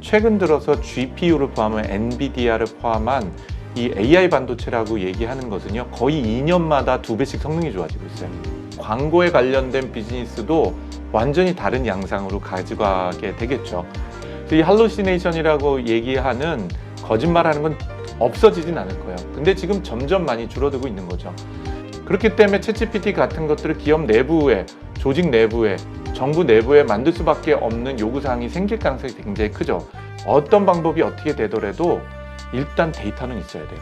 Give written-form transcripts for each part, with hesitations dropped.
최근 들어서 GPU를 포함한 엔비디아를 포함한 이 AI 반도체라고 얘기하는 것은요, 거의 2년마다 2배씩 성능이 좋아지고 있어요. 광고에 관련된 비즈니스도 완전히 다른 양상으로 가져가게 되겠죠. 이 할루시네이션이라고 얘기하는 거짓말하는 건 없어지진 않을 거예요. 근데 지금 점점 많이 줄어들고 있는 거죠. 그렇기 때문에 챗GPT 같은 것들을 기업 내부에, 조직 내부에, 정부 내부에 만들 수밖에 없는 요구사항이 생길 가능성이 굉장히 크죠. 어떤 방법이 어떻게 되더라도 일단 데이터는 있어야 돼요.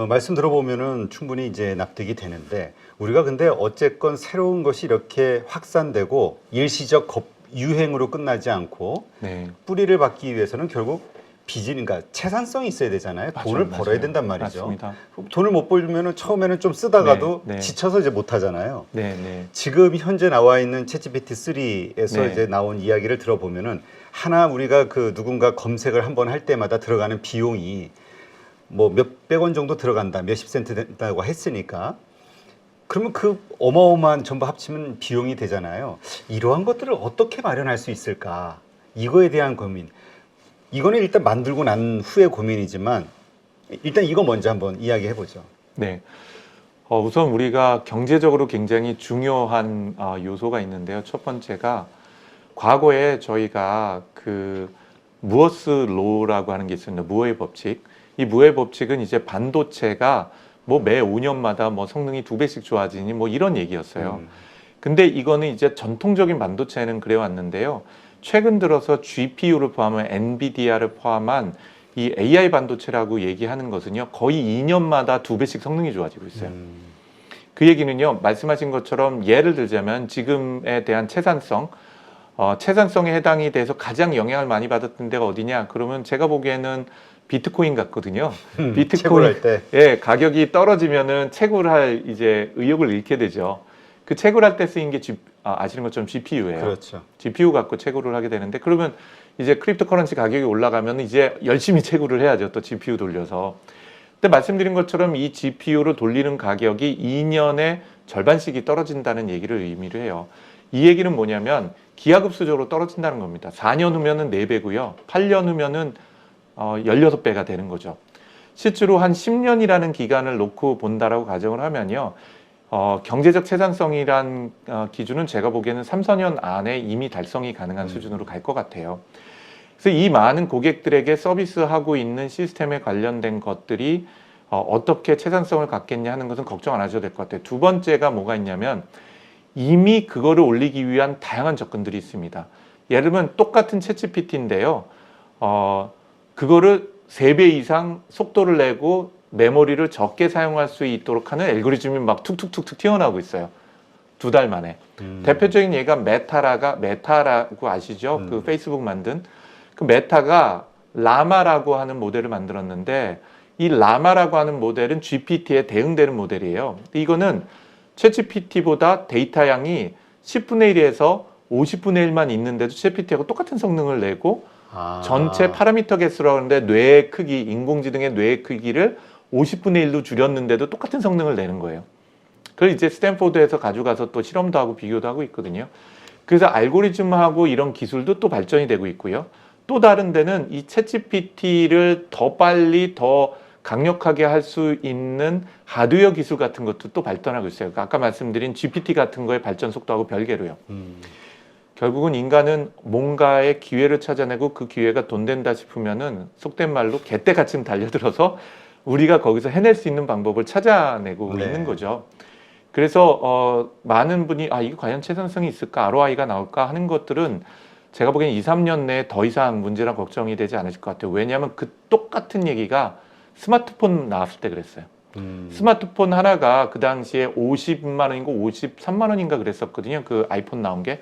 말씀 들어보면은 충분히 이제 납득이 되는데, 우리가 근데 어쨌건 새로운 것이 이렇게 확산되고 일시적 유행으로 끝나지 않고 네. 뿌리를 받기 위해서는 결국 그러니까 채산성이 있어야 되잖아요. 돈을 벌어야 된단 말이죠. 맞습니다. 돈을 못 벌면은 처음에는 좀 쓰다가도 네, 네. 지쳐서 이제 못 하잖아요. 네, 네. 지금 현재 나와 있는 챗GPT-3에서 네. 이제 나온 이야기를 들어보면은 하나 우리가 그 누군가 검색을 한번 할 때마다 들어가는 비용이 뭐 몇백 원 정도 들어간다, 몇십 센트 된다고 했으니까, 그러면 그 어마어마한 전부 합치면 비용이 되잖아요. 이러한 것들을 어떻게 마련할 수 있을까? 이거에 대한 고민. 이거는 일단 만들고 난 후의 고민이지만 일단 이거 먼저 한번 이야기해 보죠. 네. 우선 우리가 경제적으로 굉장히 중요한 요소가 있는데요. 첫 번째가 과거에 저희가 그 무어스 로라고 하는 게 있습니다. 무어의 법칙. 이 무어의 법칙은 이제 반도체가 뭐 매 5년마다 뭐 성능이 2배씩 좋아지니 뭐 이런 얘기였어요. 근데 이거는 이제 전통적인 반도체는 그래 왔는데요. 최근 들어서 GPU를 포함한 엔비디아를 포함한 이 AI 반도체라고 얘기하는 것은요, 거의 2년마다 2배씩 성능이 좋아지고 있어요. 그 얘기는요, 말씀하신 것처럼 예를 들자면 지금에 대한 채산성, 채산성에 해당이 돼서 가장 영향을 많이 받았던 데가 어디냐? 그러면 제가 보기에는 비트코인 같거든요. 비트코인 채굴할 때. 예, 가격이 떨어지면은 채굴할 이제 의욕을 잃게 되죠. 그 채굴할 때 쓰인 게 아시는 것처럼 GPU예요. 그렇죠. GPU 갖고 채굴을 하게 되는데, 그러면 이제 크립토 커런시 가격이 올라가면 이제 열심히 채굴을 해야죠. 또 GPU 돌려서. 근데 말씀드린 것처럼 이 GPU를 돌리는 가격이 2년에 절반씩이 떨어진다는 얘기를 의미를 해요. 이 얘기는 뭐냐면 기하급수적으로 떨어진다는 겁니다. 4년 후면은 4배고요. 8년 후면은 16배가 되는 거죠. 실제로 한 10년이라는 기간을 놓고 본다라고 가정을 하면요. 경제적 채산성이란 기준은 제가 보기에는 3, 4년 안에 이미 달성이 가능한 수준으로 갈 것 같아요. 그래서 이 많은 고객들에게 서비스하고 있는 시스템에 관련된 것들이 어떻게 채산성을 갖겠냐 하는 것은 걱정 안 하셔도 될 것 같아요. 두 번째가 뭐가 있냐면 이미 그거를 올리기 위한 다양한 접근들이 있습니다. 예를 들면 똑같은 챗GPT인데요. 그거를 3배 이상 속도를 내고 메모리를 적게 사용할 수 있도록 하는 알고리즘이 막 툭툭툭툭 튀어나오고 있어요. 2달 만에. 대표적인 예가 메타라고 아시죠? 그 페이스북 만든. 그 메타가 라마라고 하는 모델을 만들었는데, 이 라마라고 하는 모델은 GPT에 대응되는 모델이에요. 이거는 챗GPT보다 데이터 양이 10분의 1에서 50분의 1만 있는데도 챗GPT하고 똑같은 성능을 내고, 전체 파라미터 개수라고 하는데 뇌의 크기, 인공지능의 뇌의 크기를 50분의 1로 줄였는데도 똑같은 성능을 내는 거예요. 그걸 이제 스탠포드에서 가져가서 또 실험도 하고 비교도 하고 있거든요. 그래서 알고리즘하고 이런 기술도 또 발전이 되고 있고요. 또 다른 데는 이 챗GPT를 더 빨리 더 강력하게 할 수 있는 하드웨어 기술 같은 것도 또 발전하고 있어요. 그러니까 아까 말씀드린 GPT 같은 거의 발전 속도하고 별개로요. 결국은 인간은 뭔가의 기회를 찾아내고 그 기회가 돈 된다 싶으면은 속된 말로 개떼같이 달려들어서 우리가 거기서 해낼 수 있는 방법을 찾아내고 있는 거죠. 그래서 많은 분이 이게 과연 채산성이 있을까, ROI가 나올까 하는 것들은 제가 보기엔 2, 3년 내에 더 이상 문제랑 걱정이 되지 않으실 것 같아요. 왜냐하면 그 똑같은 얘기가 스마트폰 나왔을 때 그랬어요. 스마트폰 하나가 그 당시에 50만 원인가 53만 원인가 그랬었거든요. 그 아이폰 나온 게.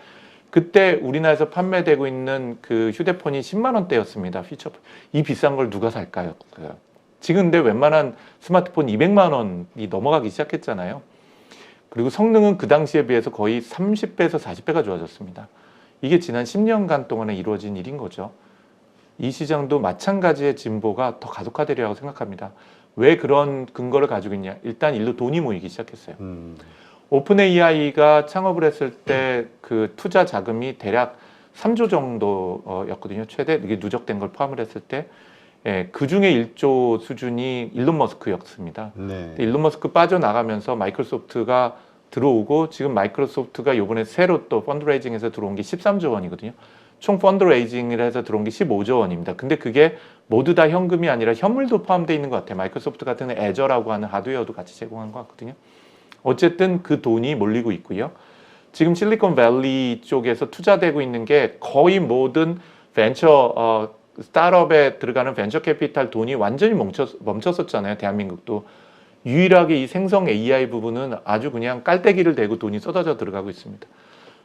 그때 우리나라에서 판매되고 있는 그 휴대폰이 10만 원대였습니다. 피처폰. 이 비싼 걸 누가 살까요? 지금 근데 웬만한 스마트폰 200만 원이 넘어가기 시작했잖아요. 그리고 성능은 그 당시에 비해서 거의 30배에서 40배가 좋아졌습니다. 이게 지난 10년간 동안에 이루어진 일인 거죠. 이 시장도 마찬가지의 진보가 더 가속화되리라고 생각합니다. 왜 그런 근거를 가지고 있냐? 일단 일로 돈이 모이기 시작했어요. 오픈 AI가 창업을 했을 때 그 투자 자금이 대략 3조 정도였거든요. 최대 이게 누적된 걸 포함을 했을 때, 예, 그 중에 1조 수준이 일론 머스크였습니다. 네. 일론 머스크 빠져나가면서 마이크로소프트가 들어오고 지금 마이크로소프트가 이번에 새로 또 펀드레이징해서 들어온 게 13조 원이거든요. 총 펀드레이징을 해서 들어온 게 15조 원입니다. 근데 그게 모두 다 현금이 아니라 현물도 포함되어 있는 것 같아요. 마이크로소프트 같은 애저라고 하는 하드웨어도 같이 제공한 것 같거든요. 어쨌든 그 돈이 몰리고 있고요. 지금 실리콘밸리 쪽에서 투자되고 있는 게 거의 모든 벤처 스타트업에 들어가는 벤처 캐피탈 돈이 완전히 멈췄었잖아요. 대한민국도. 유일하게 이 생성 AI 부분은 아주 그냥 깔때기를 대고 돈이 쏟아져 들어가고 있습니다.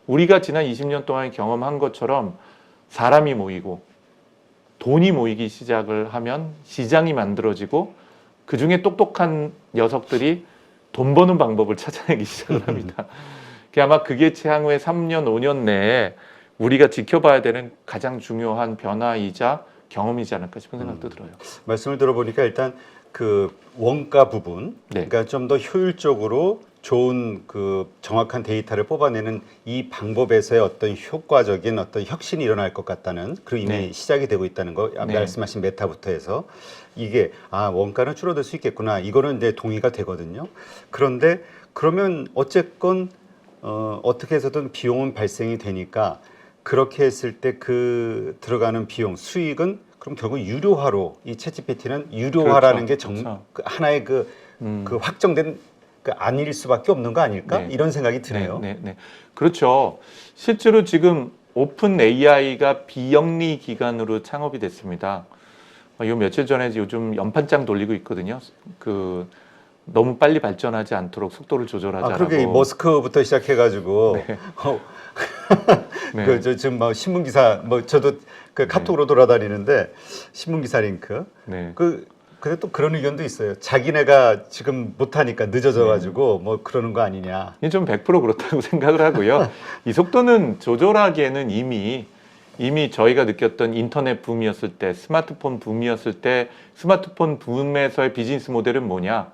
우리가 지난 20년 동안 경험한 것처럼 사람이 모이고 돈이 모이기 시작을 하면 시장이 만들어지고 그중에 똑똑한 녀석들이 돈 버는 방법을 찾아내기 시작을 합니다. 아마 그게 향후에 3년, 5년 내에 우리가 지켜봐야 되는 가장 중요한 변화이자 경험이지 않을까 싶은 생각도 들어요. 말씀을 들어보니까 일단 그 원가 부분, 네. 그러니까 좀 더 효율적으로 좋은 그 정확한 데이터를 뽑아내는 이 방법에서의 어떤 효과적인 어떤 혁신이 일어날 것 같다는, 그리고 이미 네. 시작이 되고 있다는 거, 네. 말씀하신 메타부터 해서 이게 원가는 줄어들 수 있겠구나, 이거는 이제 동의가 되거든요. 그런데 그러면 어쨌건 어떻게 해서든 비용은 발생이 되니까 그렇게 했을 때 그 들어가는 비용 수익은 그럼 결국 유료화로, 이 챗GPT는 유료화라는 게 그렇죠. 그 하나의 그 확정된 그 아닐 수밖에 없는 거 아닐까? 네. 이런 생각이 드네요. 네. 그렇죠. 실제로 지금 오픈 AI가 비영리 기관으로 창업이 됐습니다. 요 며칠 전에 요즘 연판장 돌리고 있거든요. 그 너무 빨리 발전하지 않도록 속도를 조절하자라고. 그러게 머스크부터 시작해가지고 네. 네. 그 지금 뭐 신문 기사, 뭐 저도 그 카톡으로 돌아다니는데 신문 기사 링크. 네. 근데 또 그런 의견도 있어요. 자기네가 지금 못하니까 늦어져가지고 뭐 그러는 거 아니냐. 이게 좀 100% 그렇다고 생각을 하고요. 이 속도는 조절하기에는 이미 저희가 느꼈던 인터넷 붐이었을 때, 스마트폰 붐이었을 때, 스마트폰 붐에서의 비즈니스 모델은 뭐냐?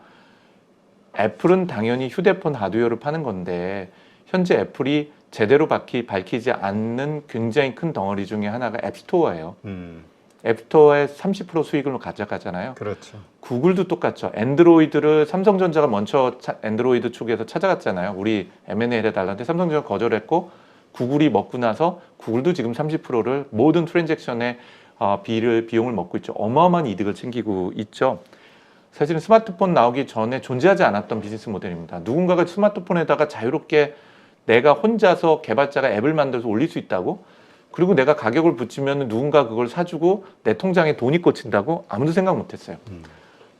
애플은 당연히 휴대폰 하드웨어를 파는 건데 현재 애플이 제대로 밝히지 않는 굉장히 큰 덩어리 중에 하나가 앱스토어예요. 앱스토어의 30% 수익을 가져가잖아요. 그렇죠. 구글도 똑같죠. 앤드로이드를 삼성전자가 먼저 앤드로이드 쪽에서 찾아갔잖아요. 우리 M&A 해달라는데 삼성전자가 거절했고 구글이 먹고 나서 구글도 지금 30%를 모든 트랜잭션의 비용을 먹고 있죠. 어마어마한 이득을 챙기고 있죠. 사실은 스마트폰 나오기 전에 존재하지 않았던 비즈니스 모델입니다. 누군가가 스마트폰에다가 자유롭게 내가 혼자서 개발자가 앱을 만들어서 올릴 수 있다고, 그리고 내가 가격을 붙이면 누군가 그걸 사주고 내 통장에 돈이 꽂힌다고 아무도 생각 못했어요.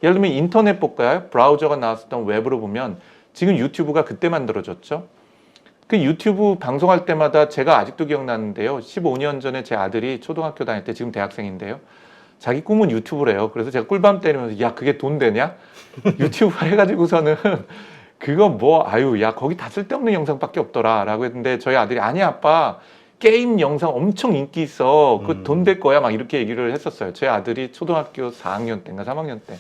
예를 들면 인터넷 볼까요? 브라우저가 나왔었던 웹으로 보면 지금 유튜브가 그때 만들어졌죠. 그 유튜브 방송할 때마다 제가 아직도 기억나는데요. 15년 전에 제 아들이 초등학교 다닐 때, 지금 대학생인데요. 자기 꿈은 유튜브래요. 그래서 제가 꿀밤 때리면서 야 그게 돈 되냐? 유튜브 해가지고서는 그거 야 거기 다 쓸데없는 영상밖에 없더라 라고 했는데 저희 아들이 아니 아빠 게임 영상 엄청 인기 있어. 그 돈 될 거야 막 이렇게 얘기를 했었어요. 제 아들이 초등학교 4학년 때인가 3학년 때.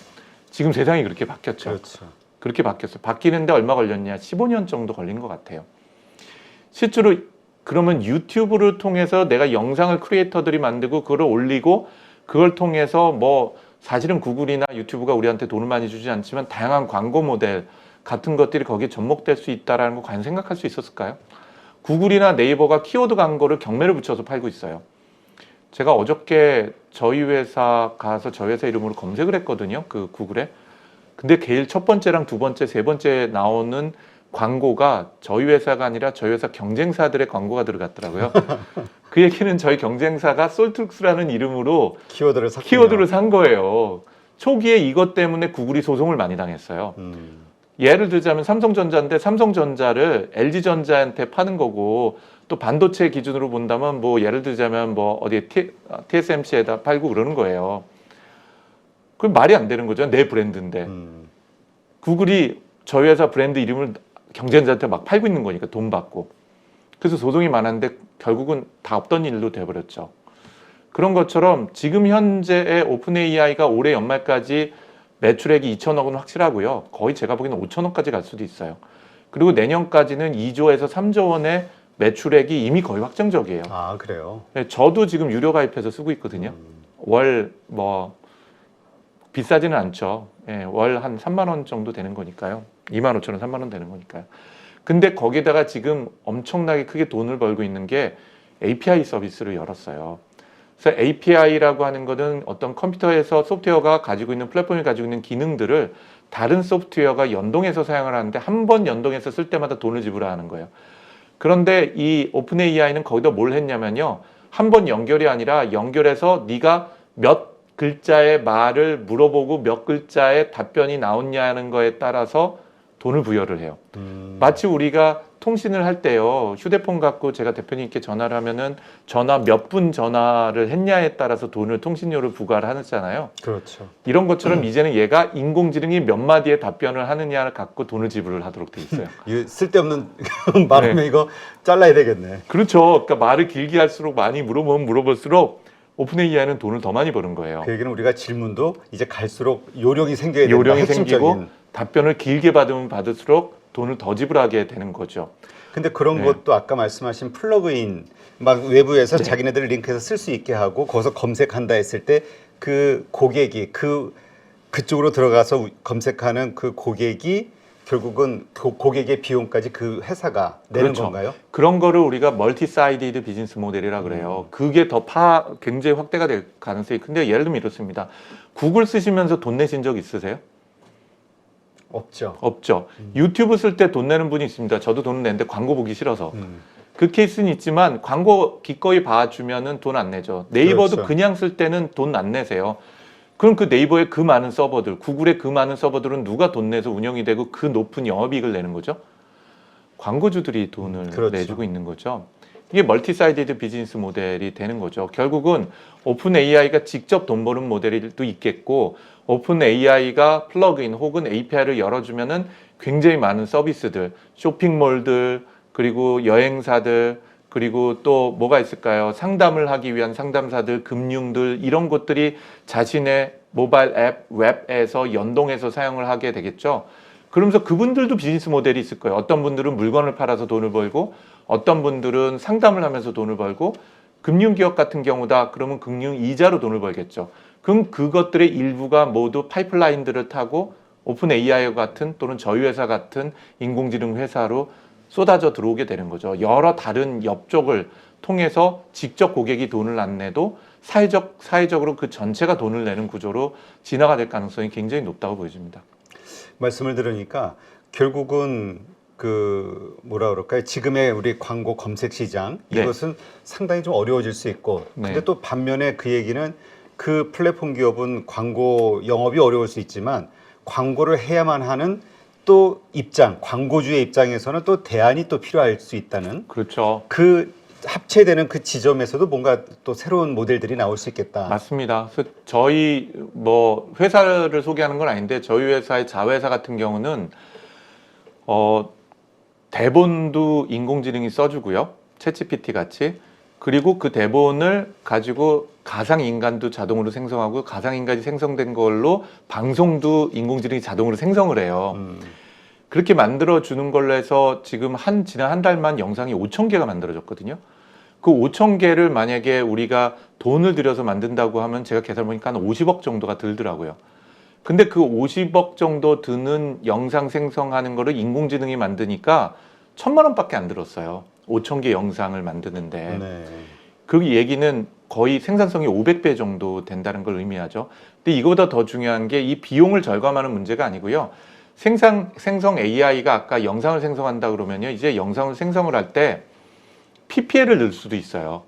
지금 세상이 그렇게 바뀌었죠. 그렇죠. 그렇게 바뀌었어요. 바뀌는데 얼마 걸렸냐? 15년 정도 걸린 것 같아요. 실제로 그러면 유튜브를 통해서 내가 영상을 크리에이터들이 만들고 그걸 올리고 그걸 통해서 사실은 구글이나 유튜브가 우리한테 돈을 많이 주지 않지만 다양한 광고 모델 같은 것들이 거기에 접목될 수 있다는 거 과연 생각할 수 있었을까요? 구글이나 네이버가 키워드 광고를 경매를 붙여서 팔고 있어요. 제가 어저께 저희 회사 가서 저희 회사 이름으로 검색을 했거든요. 그 구글에. 근데 제일 첫 번째랑 두 번째, 세 번째 나오는 광고가 저희 회사가 아니라 저희 회사 경쟁사들의 광고가 들어갔더라고요. 그 얘기는 저희 경쟁사가 솔트룩스라는 이름으로 키워드를 산 거예요. 초기에 이것 때문에 구글이 소송을 많이 당했어요. 예를 들자면 삼성전자인데 삼성전자를 LG전자한테 파는 거고, 또 반도체 기준으로 본다면 예를 들자면 어디에 TSMC에다 팔고 그러는 거예요. 그럼 말이 안 되는 거죠. 내 브랜드인데. 구글이 저희 회사 브랜드 이름을 경쟁자한테 막 팔고 있는 거니까 돈 받고. 그래서 소송이 많았는데 결국은 다 없던 일로 돼버렸죠. 그런 것처럼 지금 현재의 오픈 AI가 올해 연말까지 매출액이 2천억 원 확실하고요. 거의 제가 보기에는 5천억까지 갈 수도 있어요. 그리고 내년까지는 2조에서 3조 원의 매출액이 이미 거의 확정적이에요. 아, 그래요? 네, 저도 지금 유료 가입해서 쓰고 있거든요. 월 뭐 비싸지는 않죠. 예, 월 한 3만 원 정도 되는 거니까요. 2만 5천 원, 3만 원 되는 거니까요. 근데 거기다가 지금 엄청나게 크게 돈을 벌고 있는 게 API 서비스를 열었어요. 그래서 API라고 하는 것은 어떤 컴퓨터에서 소프트웨어가 가지고 있는 플랫폼이 가지고 있는 기능들을 다른 소프트웨어가 연동해서 사용을 하는데 한 번 연동해서 쓸 때마다 돈을 지불하는 거예요. 그런데 이 오픈 AI는 거기다 뭘 했냐면요. 한 번 연결이 아니라 연결해서 네가 몇 글자의 말을 물어보고 몇 글자의 답변이 나왔냐는 거에 따라서 돈을 부여를 해요. 마치 우리가 통신을 할 때요. 휴대폰 갖고 제가 대표님께 전화를 하면은 전화 몇 분 전화를 했냐에 따라서 돈을 통신료를 부과를 하잖아요. 그렇죠. 이런 것처럼 이제는 얘가 인공지능이 몇 마디의 답변을 하느냐를 갖고 돈을 지불을 하도록 돼 있어요. 이 쓸데없는 말하면 이거 잘라야 되겠네. 그렇죠. 그러니까 말을 길게 할수록 많이 물어보면 물어볼수록 오픈 AI는 돈을 더 많이 버는 거예요. 그 얘기는 우리가 질문도 이제 갈수록 요령이 생겨야 된다. 요령이 핵심적인. 생기고 답변을 길게 받으면 받을수록 돈을 더 지불하게 되는 거죠. 근데 그런 네. 것도 아까 말씀하신 플러그인 막 외부에서 네. 자기네들을 링크해서 쓸 수 있게 하고 거기서 검색한다 했을 때 그 고객이 그쪽으로 들어가서 검색하는 그 고객이 결국은 고객의 비용까지 그 회사가 내는 그렇죠. 건가요? 그런 거를 우리가 멀티 사이디드 비즈니스 모델이라 그래요. 그게 더 굉장히 확대가 될 가능성이 큰데 예를 들면 이렇습니다. 구글 쓰시면서 돈 내신 적 있으세요? 없죠. 없죠. 유튜브 쓸 때 돈 내는 분이 있습니다. 저도 돈 내는데 광고 보기 싫어서. 그 케이스는 있지만 광고 기꺼이 봐주면은 돈 안 내죠. 네이버도 그렇죠. 그냥 쓸 때는 돈 안 내세요. 그럼 그 네이버의 그 많은 서버들, 구글의 그 많은 서버들은 누가 돈 내서 운영이 되고 그 높은 영업이익을 내는 거죠? 광고주들이 돈을 그렇죠. 내주고 있는 거죠. 이게 멀티사이디드 비즈니스 모델이 되는 거죠. 결국은 오픈 AI가 직접 돈 버는 모델도 있겠고 오픈 AI가 플러그인 혹은 API를 열어주면은 굉장히 많은 서비스들, 쇼핑몰들, 그리고 여행사들, 그리고 또 뭐가 있을까요? 상담을 하기 위한 상담사들, 금융들 이런 것들이 자신의 모바일 앱, 웹에서 연동해서 사용을 하게 되겠죠. 그러면서 그분들도 비즈니스 모델이 있을 거예요. 어떤 분들은 물건을 팔아서 돈을 벌고 어떤 분들은 상담을 하면서 돈을 벌고 금융기업 같은 경우다 그러면 금융 이자로 돈을 벌겠죠. 그럼 그것들의 일부가 모두 파이프라인들을 타고 오픈 AI 같은 또는 저희 회사 같은 인공지능 회사로 쏟아져 들어오게 되는 거죠. 여러 다른 업종을 통해서 직접 고객이 돈을 안 내도 사회적으로 그 전체가 돈을 내는 구조로 진화가 될 가능성이 굉장히 높다고 보여집니다. 말씀을 들으니까 결국은 그 뭐라 그럴까요? 지금의 우리 광고 검색 시장 네. 이것은 상당히 좀 어려워질 수 있고 근데 네. 또 반면에 그 얘기는 그 플랫폼 기업은 광고 영업이 어려울 수 있지만 광고를 해야만 하는 또 광고주의 입장에서는 또 대안이 또 필요할 수 있다는 그렇죠. 그 합체되는 그 지점에서도 뭔가 또 새로운 모델들이 나올 수 있겠다. 맞습니다. 그래서 저희 뭐 회사를 소개하는 건 아닌데 저희 회사의 자회사 같은 경우는 대본도 인공지능이 써주고요. 챗GPT 같이. 그리고 그 대본을 가지고 가상인간도 자동으로 생성하고 가상인간이 생성된 걸로 방송도 인공지능이 자동으로 생성을 해요. 그렇게 만들어주는 걸로 해서 지금 지난 한 달만 영상이 5,000개가 만들어졌거든요. 그 5,000개를 만약에 우리가 돈을 들여서 만든다고 하면 제가 계산해보니까 한 50억 정도가 들더라고요. 근데 그 50억 정도 드는 영상 생성하는 거를 인공지능이 만드니까 1,000만 원밖에 안 들었어요. 5,000개 영상을 만드는데. 네. 그 얘기는 거의 생산성이 500배 정도 된다는 걸 의미하죠. 근데 이거보다 더 중요한 게 이 비용을 절감하는 문제가 아니고요. 생성 AI가 아까 영상을 생성한다 그러면요. 이제 영상을 생성을 할 때 PPL을 넣을 수도 있어요.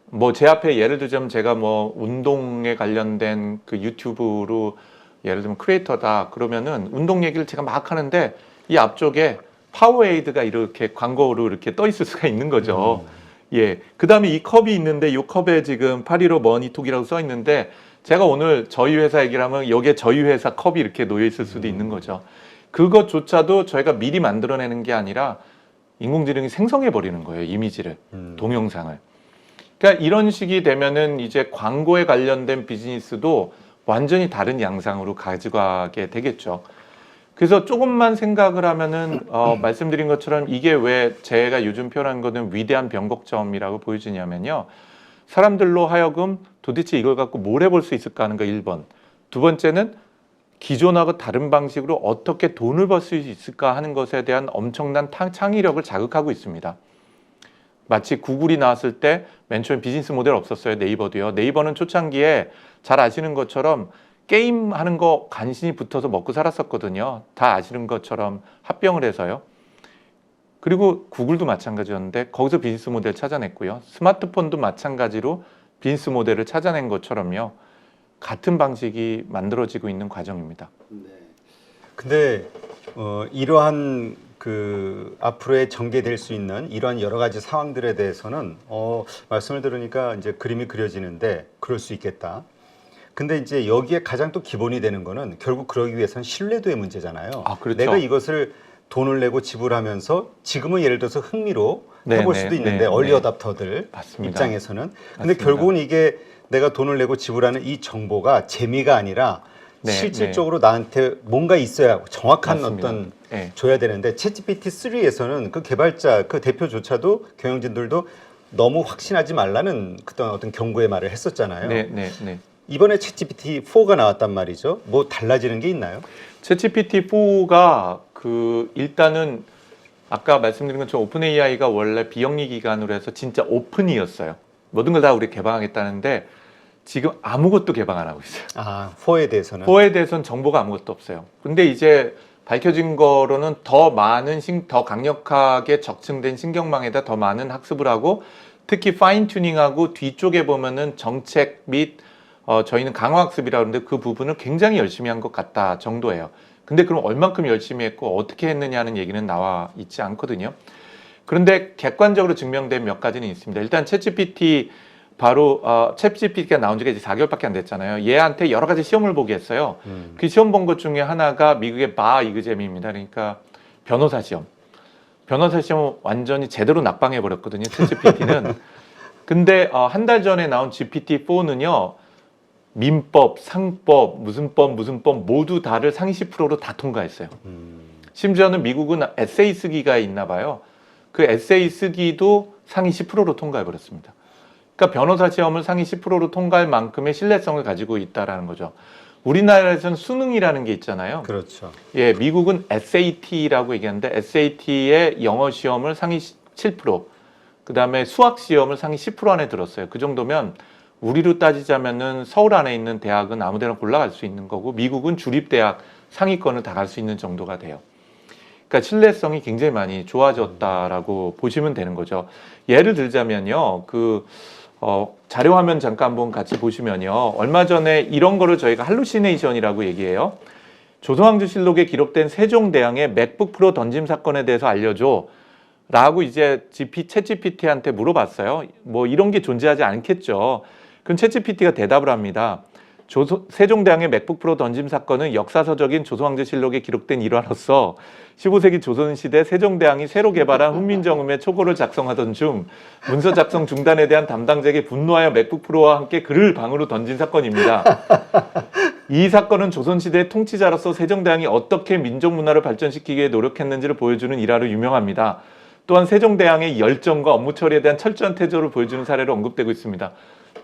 뭐 제 앞에 예를 들자면 제가 뭐 운동에 관련된 그 유튜브로 예를 들면 크리에이터다 그러면은 운동 얘기를 제가 막 하는데 이 앞쪽에 파워에이드가 이렇게 광고로 이렇게 떠 있을 수가 있는 거죠. 예. 그 다음에 이 컵이 있는데 이 컵에 지금 815 머니톡이라고 써 있는데 제가 오늘 저희 회사 얘기를 하면 여기에 저희 회사 컵이 이렇게 놓여 있을 수도 있는 거죠. 그것조차도 저희가 미리 만들어내는 게 아니라 인공지능이 생성해 버리는 거예요. 이미지를, 동영상을. 그러니까 이런 식이 되면은 이제 광고에 관련된 비즈니스도 완전히 다른 양상으로 가져가게 되겠죠. 그래서 조금만 생각을 하면은 말씀드린 것처럼 이게 왜 제가 요즘 표현한 거는 위대한 변곡점이라고 보여지냐면요. 사람들로 하여금 도대체 이걸 갖고 뭘 해볼 수 있을까 하는 거 1번. 두 번째는 기존하고 다른 방식으로 어떻게 돈을 벌 수 있을까 하는 것에 대한 엄청난 창의력을 자극하고 있습니다. 마치 구글이 나왔을 때 맨 처음 비즈니스 모델 없었어요. 네이버도요. 네이버는 초창기에 잘 아시는 것처럼 게임 하는 거 간신히 붙어서 먹고 살았었거든요. 다 아시는 것처럼 합병을 해서요. 그리고 구글도 마찬가지였는데 거기서 비즈니스 모델 찾아냈고요. 스마트폰도 마찬가지로 비즈니스 모델을 찾아낸 것처럼요. 같은 방식이 만들어지고 있는 과정입니다. 근데 이러한 그 앞으로의 전개될 수 있는 이러한 여러 가지 상황들에 대해서는 말씀을 들으니까 이제 그림이 그려지는데 그럴 수 있겠다. 근데 이제 여기에 가장 또 기본이 되는 거는 결국 그러기 위해서는 신뢰도의 문제잖아요. 아, 그렇죠. 내가 이것을 돈을 내고 지불하면서 지금은 예를 들어서 흥미로 해볼 수도 있는데 얼리 어답터들 입장에서는. 근데 맞습니다. 결국은 이게 내가 돈을 내고 지불하는 이 정보가 재미가 아니라 실질적으로 나한테 뭔가 있어야 정확한 맞습니다. 어떤 줘야 되는데 챗GPT 3에서는 그 개발자 그 대표조차도 경영진들도 너무 확신하지 말라는 어떤 경고의 말을 했었잖아요. 이번에 챗GPT 4가 나왔단 말이죠. 뭐 달라지는 게 있나요? 챗GPT 4가 일단은 아까 말씀드린 것처럼 오픈 AI가 원래 비영리 기관으로 해서 진짜 오픈이었어요. 모든 걸 다 우리 개방하겠다는데 지금 아무것도 개방 안 하고 있어요. 아, 4에 대해서는? 4에 대해서는 정보가 아무것도 없어요. 근데 이제 밝혀진 거로는 더 강력하게 적층된 신경망에다 더 많은 학습을 하고 특히 파인 튜닝하고 뒤쪽에 보면은 정책 및 저희는 강화학습이라고 하는데 그 부분을 굉장히 열심히 한 것 같다 정도예요. 근데 그럼 얼만큼 열심히 했고 어떻게 했느냐는 얘기는 나와 있지 않거든요. 그런데 객관적으로 증명된 몇 가지는 있습니다. 일단 챗GPT 챗GPT가 나온 지가 이제 4개월밖에 안 됐잖아요. 얘한테 여러 가지 시험을 보게 했어요. 그 시험 본 것 중에 하나가 미국의 바 이그잼입니다. 그러니까 변호사 시험. 변호사 시험 완전히 제대로 낙방해 버렸거든요. 챗GPT는. 근데 한 달 전에 나온 GPT-4는요. 민법, 상법, 무슨 법 모두 다를 상위 10%로 다 통과했어요. 심지어는 미국은 에세이 쓰기가 있나 봐요. 그 에세이 쓰기도 상위 10%로 통과해 버렸습니다. 그러니까 변호사 시험을 상위 10%로 통과할 만큼의 신뢰성을 가지고 있다라는 거죠. 우리나라에서는 수능이라는 게 있잖아요. 그렇죠. 예, 미국은 SAT라고 얘기하는데 SAT의 영어 시험을 상위 7%, 그다음에 수학 시험을 상위 10% 안에 들었어요. 그 정도면 우리로 따지자면은 서울 안에 있는 대학은 아무데나 골라갈 수 있는 거고 미국은 주립대학 상위권을 다 갈 수 있는 정도가 돼요. 그러니까 신뢰성이 굉장히 많이 좋아졌다라고 보시면 되는 거죠. 예를 들자면요, 자료 화면 잠깐 한번 같이 보시면요, 얼마 전에 이런 거를 저희가 할루시네이션이라고 얘기해요. 조선왕조실록에 기록된 세종대왕의 맥북 프로 던짐 사건에 대해서 알려줘. 라고 이제 챗GPT한테 물어봤어요. 뭐 이런 게 존재하지 않겠죠. 그럼 챗GPT가 대답을 합니다. 세종대왕의 맥북 프로 던짐 사건은 역사서적인 조선왕조실록에 기록된 일화로서 15세기 조선시대 세종대왕이 새로 개발한 훈민정음의 초고를 작성하던 중 문서 작성 중단에 대한 담당자에게 분노하여 맥북 프로와 함께 글을 방으로 던진 사건입니다. 이 사건은 조선시대의 통치자로서 세종대왕이 어떻게 민족 문화를 발전시키기 위해 노력했는지를 보여주는 일화로 유명합니다. 또한 세종대왕의 열정과 업무 처리에 대한 철저한 태도를 보여주는 사례로 언급되고 있습니다.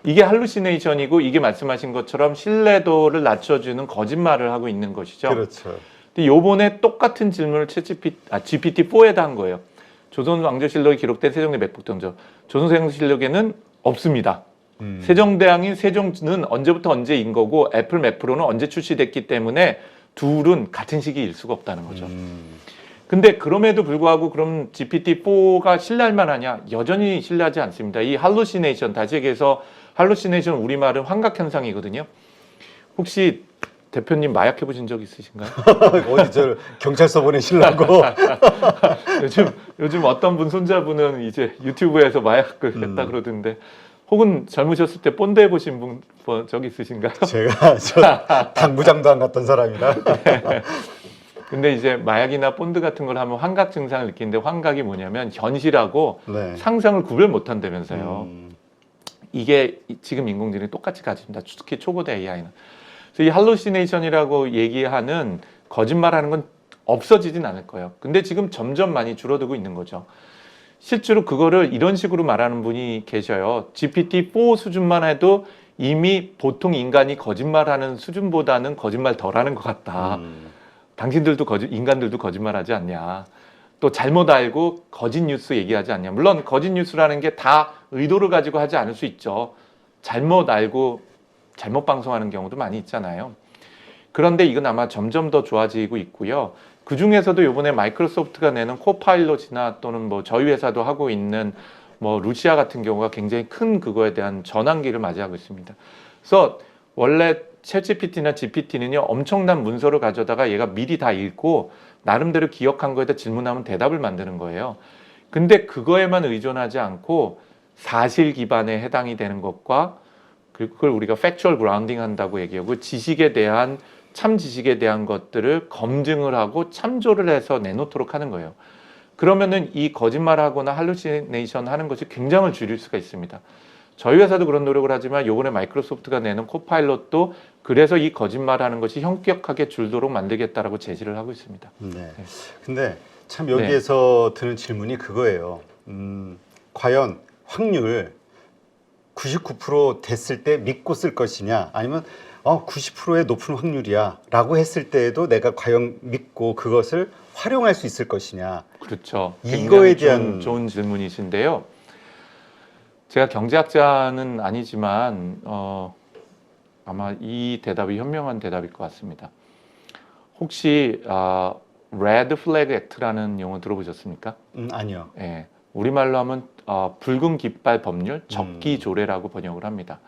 이게 할루시네이션이고 이게 말씀하신 것처럼 신뢰도를 낮춰주는 거짓말을 하고 있는 것이죠. 그렇죠. 근데 요번에 똑같은 질문을 GPT-4에다 한 거예요. 조선왕조실록에 기록된 세종대 맥북 던져. 조선왕조실록에는 없습니다. 세종대왕인 세종은 언제부터 언제인 거고 애플 맥프로는 언제 출시됐기 때문에 둘은 같은 시기일 수가 없다는 거죠. 근데 그럼에도 불구하고 그럼 GPT-4가 신뢰할 만하냐? 여전히 신뢰하지 않습니다. 이 할루시네이션, 다시 얘기해서 할루시네이션 우리말은 환각현상이거든요. 혹시 대표님 마약 해보신 적 있으신가요? 어디 경찰서 보내시려고. 요즘 어떤 분 손자분은 이제 유튜브에서 마약을 했다 그러던데 혹은 젊으셨을 때 본드 해보신 분 적 있으신가요? 제가 당구장도 안 갔던 사람이라. 근데 이제 마약이나 본드 같은 걸 하면 환각 증상을 느끼는데 환각이 뭐냐면 현실하고 상상을 구별 못 한다면서요. 이게 지금 인공지능이 똑같이 가집니다. 특히 초고대 AI는. 그래서 이 할루시네이션이라고 얘기하는 거짓말하는 건 없어지진 않을 거예요. 근데 지금 점점 많이 줄어들고 있는 거죠. 실제로 그거를 이런 식으로 말하는 분이 계셔요. GPT-4 수준만 해도 이미 보통 인간이 거짓말하는 수준보다는 거짓말 덜하는 것 같다. 당신들도 인간들도 거짓말하지 않냐. 또 잘못 알고 거짓 뉴스 얘기하지 않냐. 물론 거짓 뉴스라는 게 다 의도를 가지고 하지 않을 수 있죠. 잘못 알고 잘못 방송하는 경우도 많이 있잖아요. 그런데 이건 아마 점점 더 좋아지고 있고요. 그 중에서도 이번에 마이크로소프트가 내는 코파일럿이나 또는 뭐 저희 회사도 하고 있는 뭐 루시아 같은 경우가 굉장히 큰 그거에 대한 전환기를 맞이하고 있습니다. 그래서 원래 챗GPT나 GPT는요 엄청난 문서를 가져다가 얘가 미리 다 읽고 나름대로 기억한 거에다 질문하면 대답을 만드는 거예요. 근데 그거에만 의존하지 않고 사실 기반에 해당이 되는 것과 그걸 우리가 factual grounding 한다고 얘기하고 지식에 대한 참 지식에 대한 것들을 검증을 하고 참조를 해서 내놓도록 하는 거예요. 그러면은 이 거짓말하거나 할루시네이션 하는 것이 굉장히 줄일 수가 있습니다. 저희 회사도 그런 노력을 하지만 요번에 마이크로소프트가 내는 코파일럿도 그래서 이 거짓말하는 것이 현격하게 줄도록 만들겠다라고 제시를 하고 있습니다. 네. 근데 참 여기에서 드는 질문이 그거예요. 과연 확률 99% 됐을 때 믿고 쓸 것이냐, 아니면 90%의 높은 확률이야 라고 했을 때에도 내가 과연 믿고 그것을 활용할 수 있을 것이냐. 그렇죠. 이거에 대한 좋은 질문이신데요. 제가 경제학자는 아니지만 아마 이 대답이 현명한 대답일 것 같습니다. 혹시 Red Flag Act라는 용어 들어보셨습니까? 아니요. 예, 우리말로 하면 붉은 깃발 법률, 적기조례라고 번역을 합니다.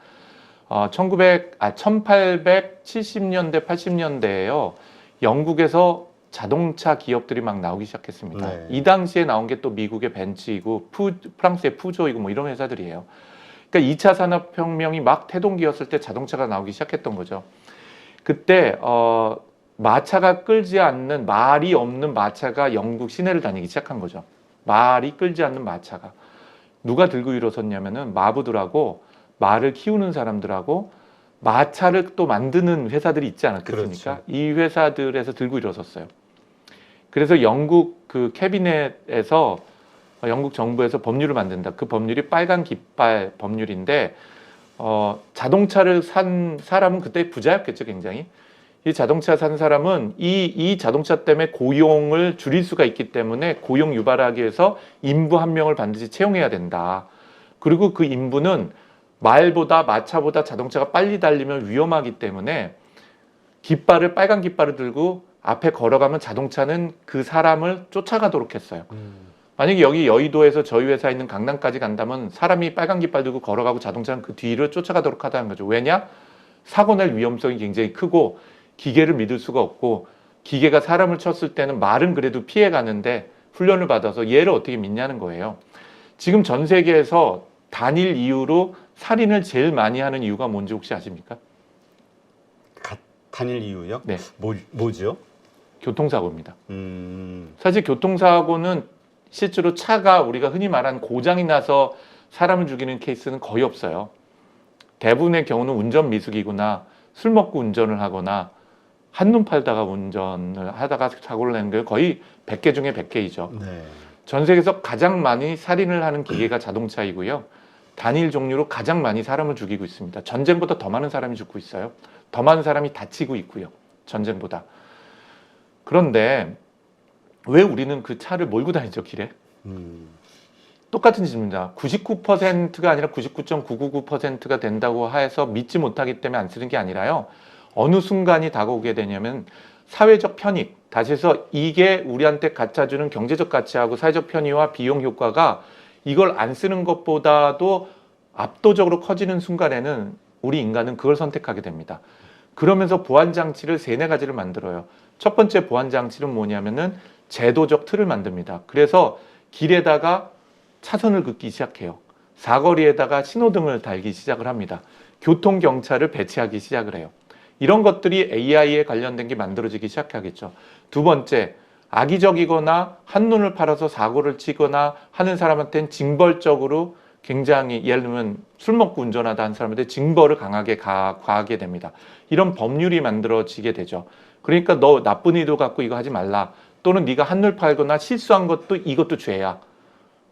1870년대, 80년대에요. 영국에서 자동차 기업들이 막 나오기 시작했습니다. 네. 이 당시에 나온 게 또 미국의 벤츠이고 프랑스의 푸조이고 뭐 이런 회사들이에요. 그러니까 2차 산업혁명이 막 태동기였을 때 자동차가 나오기 시작했던 거죠. 그때 마차가 끌지 않는, 말이 없는 마차가 영국 시내를 다니기 시작한 거죠. 말이 끌지 않는 마차가. 누가 들고 일어섰냐면은 마부들하고 말을 키우는 사람들하고 마차를 또 만드는 회사들이 있지 않았겠습니까? 그렇죠. 이 회사들에서 들고 일어섰어요. 그래서 영국 그 캐비넷에서 영국 정부에서 법률을 만든다. 그 법률이 빨간 깃발 법률인데 자동차를 산 사람은 그때 부자였겠죠, 굉장히. 이 자동차 산 사람은 이 자동차 때문에 고용을 줄일 수가 있기 때문에 고용 유발하기 위해서 인부 한 명을 반드시 채용해야 된다. 그리고 그 인부는 말보다 마차보다 자동차가 빨리 달리면 위험하기 때문에 빨간 깃발을 들고 앞에 걸어가면 자동차는 그 사람을 쫓아가도록 했어요. 만약에 여기 여의도에서 저희 회사 있는 강남까지 간다면 사람이 빨간 깃발 들고 걸어가고 자동차는 그 뒤를 쫓아가도록 하다는 거죠. 왜냐? 사고 날 위험성이 굉장히 크고 기계를 믿을 수가 없고 기계가 사람을 쳤을 때는 말은 그래도 피해가는데 훈련을 받아서 얘를 어떻게 믿냐는 거예요. 지금 전 세계에서 단일 이유로 살인을 제일 많이 하는 이유가 뭔지 혹시 아십니까? 단일 이유요? 네. 뭐죠? 교통사고입니다. 사실 사실 교통사고는 실제로 차가 우리가 흔히 말하는 고장이 나서 사람을 죽이는 케이스는 거의 없어요. 대부분의 경우는 운전 미숙이거나 술 먹고 운전을 하거나 한눈 팔다가 운전을 하다가 사고를 내는 게 거의 100개 중에 100개이죠. 네. 전 세계에서 가장 많이 살인을 하는 기계가 자동차이고요. 단일 종류로 가장 많이 사람을 죽이고 있습니다. 전쟁보다 더 많은 사람이 죽고 있어요. 더 많은 사람이 다치고 있고요. 전쟁보다. 그런데 왜 우리는 그 차를 몰고 다니죠, 길에? 똑같은 질문입니다. 99%가 아니라 99.999%가 된다고 해서 믿지 못하기 때문에 안 쓰는 게 아니라요. 어느 순간이 다가오게 되냐면 사회적 편익, 다시 해서 이게 우리한테 갖다 주는 경제적 가치하고 사회적 편의와 비용 효과가 이걸 안 쓰는 것보다도 압도적으로 커지는 순간에는 우리 인간은 그걸 선택하게 됩니다. 그러면서 보안장치를 3-4가지를 만들어요. 첫 번째 보안장치는 뭐냐면은 제도적 틀을 만듭니다. 그래서 길에다가 차선을 긋기 시작해요. 사거리에다가 신호등을 달기 시작을 합니다. 교통경찰을 배치하기 시작을 해요. 이런 것들이 AI에 관련된 게 만들어지기 시작하겠죠. 두 번째, 악의적이거나 한눈을 팔아서 사고를 치거나 하는 사람한테는 징벌적으로 굉장히 예를 들면 술 먹고 운전하다 한 사람한테 징벌을 강하게 가하게 됩니다. 이런 법률이 만들어지게 되죠. 그러니까 너 나쁜 의도 갖고 이거 하지 말라. 또는 네가 한눈 팔거나 실수한 것도 이것도 죄야.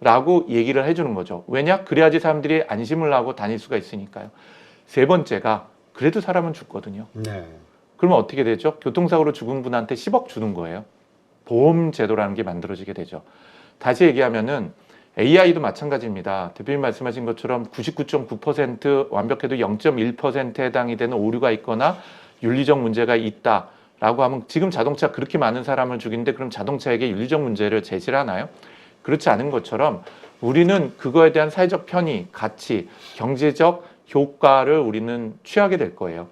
라고 얘기를 해주는 거죠. 왜냐? 그래야지 사람들이 안심을 하고 다닐 수가 있으니까요. 세 번째가 그래도 사람은 죽거든요. 네. 그러면 어떻게 되죠? 교통사고로 죽은 분한테 10억 주는 거예요. 보험 제도라는 게 만들어지게 되죠. 다시 얘기하면은 AI도 마찬가지입니다. 대표님 말씀하신 것처럼 99.9% 완벽해도 0.1%에 해당이 되는 오류가 있거나 윤리적 문제가 있다라고 하면 지금 자동차 그렇게 많은 사람을 죽이는데 그럼 자동차에게 윤리적 문제를 제시를 하나요? 그렇지 않은 것처럼 우리는 그거에 대한 사회적 편의, 가치, 경제적 효과를 우리는 취하게 될 거예요.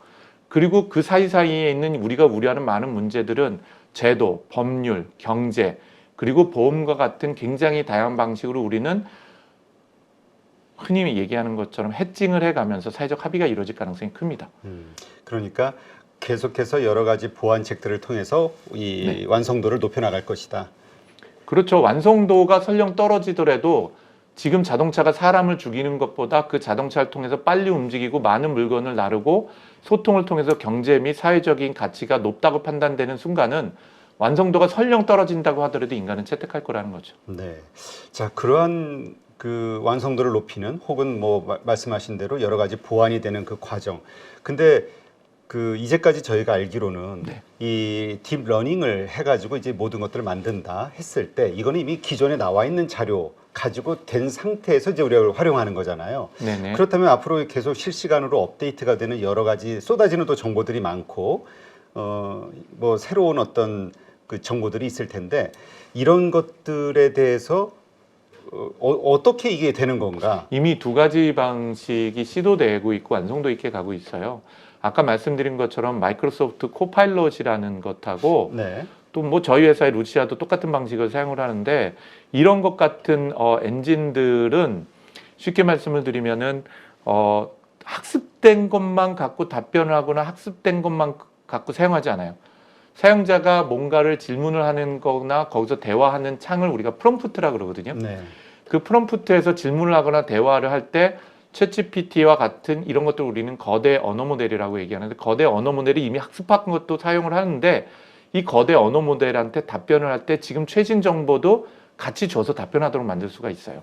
그리고 그 사이사이에 있는 우리가 우려하는 많은 문제들은 제도, 법률, 경제, 그리고 보험과 같은 굉장히 다양한 방식으로 우리는 흔히 얘기하는 것처럼 해칭을 해가면서 사회적 합의가 이루어질 가능성이 큽니다. 그러니까 계속해서 여러 가지 보완책들을 통해서 이 완성도를 높여나갈 것이다. 그렇죠. 완성도가 설령 떨어지더라도 지금 자동차가 사람을 죽이는 것보다 그 자동차를 통해서 빨리 움직이고 많은 물건을 나르고 소통을 통해서 경제 및 사회적인 가치가 높다고 판단되는 순간은 완성도가 설령 떨어진다고 하더라도 인간은 채택할 거라는 거죠. 네. 자, 그러한 그 완성도를 높이는 혹은 뭐 말씀하신 대로 여러 가지 보완이 되는 그 과정. 근데 그 이제까지 저희가 알기로는 이 딥러닝을 해가지고 이제 모든 것들을 만든다 했을 때 이거는 이미 기존에 나와 있는 자료 가지고 된 상태에서 이제 우리가 활용하는 거잖아요. 네네. 그렇다면 앞으로 계속 실시간으로 업데이트가 되는 여러 가지 쏟아지는 또 정보들이 많고 뭐 새로운 어떤 그 정보들이 있을 텐데 이런 것들에 대해서 어떻게 이게 되는 건가? 이미 두 가지 방식이 시도되고 있고 완성도 있게 가고 있어요. 아까 말씀드린 것처럼 마이크로소프트 코파일럿이라는 것하고 네. 또 뭐 저희 회사의 루시아도 똑같은 방식을 사용을 하는데 이런 것 같은 엔진들은 쉽게 말씀을 드리면은 학습된 것만 갖고 답변을 하거나 학습된 것만 갖고 사용하지 않아요. 사용자가 뭔가를 질문을 하는 거나 거기서 대화하는 창을 우리가 프롬프트라 그러거든요. 네. 그 프롬프트에서 질문을 하거나 대화를 할 때 챗GPT와 같은 이런 것들 우리는 거대 언어 모델이라고 얘기하는데 거대 언어 모델이 이미 학습한 것도 사용을 하는데 이 거대 언어 모델한테 답변을 할 때 지금 최신 정보도 같이 줘서 답변하도록 만들 수가 있어요.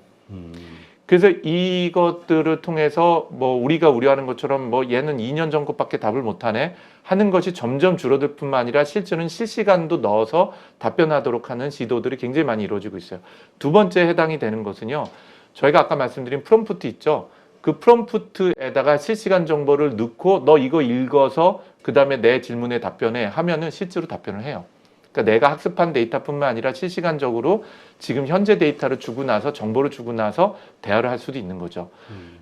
그래서 이것들을 통해서 뭐 우리가 우려하는 것처럼 뭐 얘는 2년 전 것밖에 답을 못하네 하는 것이 점점 줄어들 뿐만 아니라 실제는 실시간도 넣어서 답변하도록 하는 시도들이 굉장히 많이 이루어지고 있어요. 두 번째 해당이 되는 것은요. 저희가 아까 말씀드린 프롬프트 있죠. 그 프롬프트에다가 실시간 정보를 넣고 너 이거 읽어서 그 다음에 내 질문에 답변해 하면은 실제로 답변을 해요. 그러니까 내가 학습한 데이터뿐만 아니라 실시간적으로 지금 현재 데이터를 주고 나서 정보를 주고 나서 대화를 할 수도 있는 거죠.